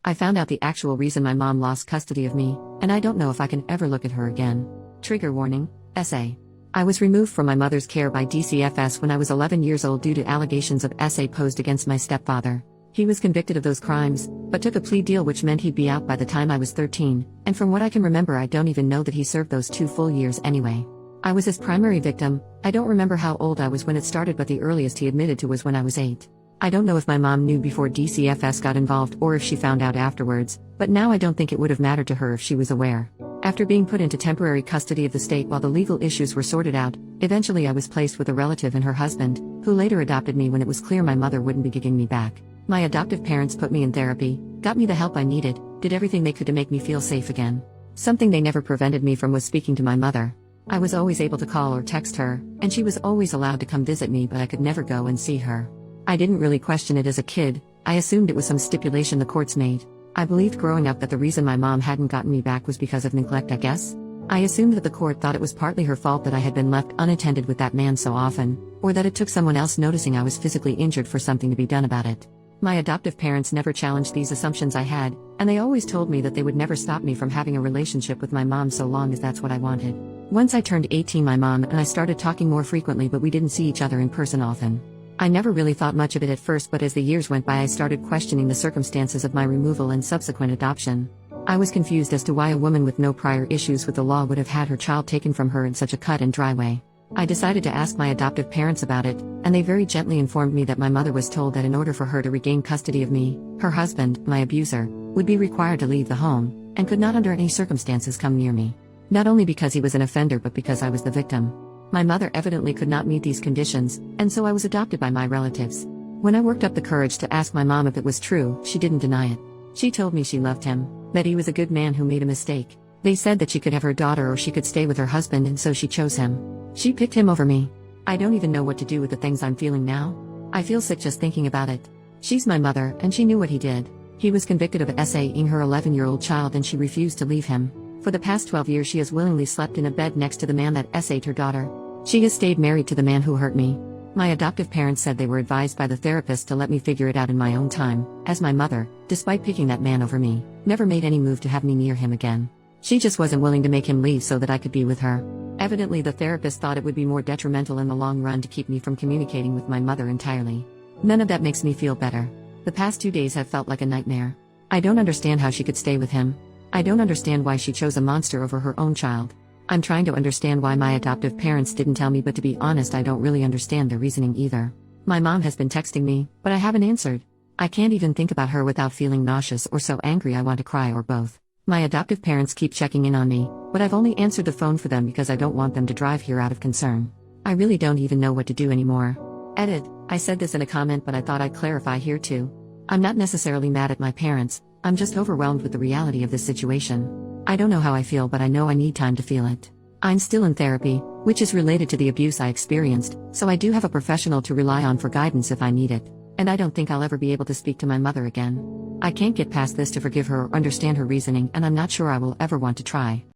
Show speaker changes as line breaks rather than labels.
I found out the actual reason my mom lost custody of me, and I don't know if I can ever look at her again. Trigger warning, SA. I was removed from my mother's care by DCFS when I was 11 years old due to allegations of SA posed against my stepfather. He was convicted of those crimes, but took a plea deal which meant he'd be out by the time I was 13, and from what I can remember I don't even know that he served those 2 full years anyway. I was his primary victim. I don't remember how old I was when it started, but the earliest he admitted to was when I was 8. I don't know if my mom knew before DCFS got involved or if she found out afterwards, but now I don't think it would have mattered to her if she was aware. After being put into temporary custody of the state while the legal issues were sorted out, eventually I was placed with a relative and her husband, who later adopted me when it was clear my mother wouldn't be giving me back. My adoptive parents put me in therapy, got me the help I needed, did everything they could to make me feel safe again. Something they never prevented me from was speaking to my mother. I was always able to call or text her, and she was always allowed to come visit me, but I could never go and see her. I didn't really question it as a kid. I assumed it was some stipulation the courts made. I believed growing up that the reason my mom hadn't gotten me back was because of neglect, I guess. I assumed that the court thought it was partly her fault that I had been left unattended with that man so often, or that it took someone else noticing I was physically injured for something to be done about it. My adoptive parents never challenged these assumptions I had, and they always told me that they would never stop me from having a relationship with my mom so long as that's what I wanted. Once I turned 18, my mom and I started talking more frequently, but we didn't see each other in person often. I never really thought much of it at first, but as the years went by I started questioning the circumstances of my removal and subsequent adoption. I was confused as to why a woman with no prior issues with the law would have had her child taken from her in such a cut and dry way. I decided to ask my adoptive parents about it, and they very gently informed me that my mother was told that in order for her to regain custody of me, her husband, my abuser, would be required to leave the home, and could not under any circumstances come near me. Not only because he was an offender but because I was the victim. My mother evidently could not meet these conditions, and so I was adopted by my relatives. When I worked up the courage to ask my mom if it was true, she didn't deny it. She told me she loved him, that he was a good man who made a mistake. They said that she could have her daughter or she could stay with her husband, and so she chose him. She picked him over me. I don't even know what to do with the things I'm feeling now. I feel sick just thinking about it. She's my mother, and she knew what he did. He was convicted of SA-ing her 11-year-old child, and she refused to leave him. For the past 12 years she has willingly slept in a bed next to the man that SA'd her daughter. She has stayed married to the man who hurt me. My adoptive parents said they were advised by the therapist to let me figure it out in my own time, as my mother, despite picking that man over me, never made any move to have me near him again. She just wasn't willing to make him leave so that I could be with her. Evidently the therapist thought it would be more detrimental in the long run to keep me from communicating with my mother entirely. None of that makes me feel better. The past 2 days have felt like a nightmare. I don't understand how she could stay with him. I don't understand why she chose a monster over her own child. I'm trying to understand why my adoptive parents didn't tell me, but to be honest I don't really understand their reasoning either. My mom has been texting me, but I haven't answered. I can't even think about her without feeling nauseous or so angry I want to cry, or both. My adoptive parents keep checking in on me, but I've only answered the phone for them because I don't want them to drive here out of concern. I really don't even know what to do anymore. Edit. I said this in a comment, but I thought I'd clarify here too. I'm not necessarily mad at my parents, I'm just overwhelmed with the reality of this situation. I don't know how I feel, but I know I need time to feel it. I'm still in therapy, which is related to the abuse I experienced, so I do have a professional to rely on for guidance if I need it, and I don't think I'll ever be able to speak to my mother again. I can't get past this to forgive her or understand her reasoning, and I'm not sure I will ever want to try.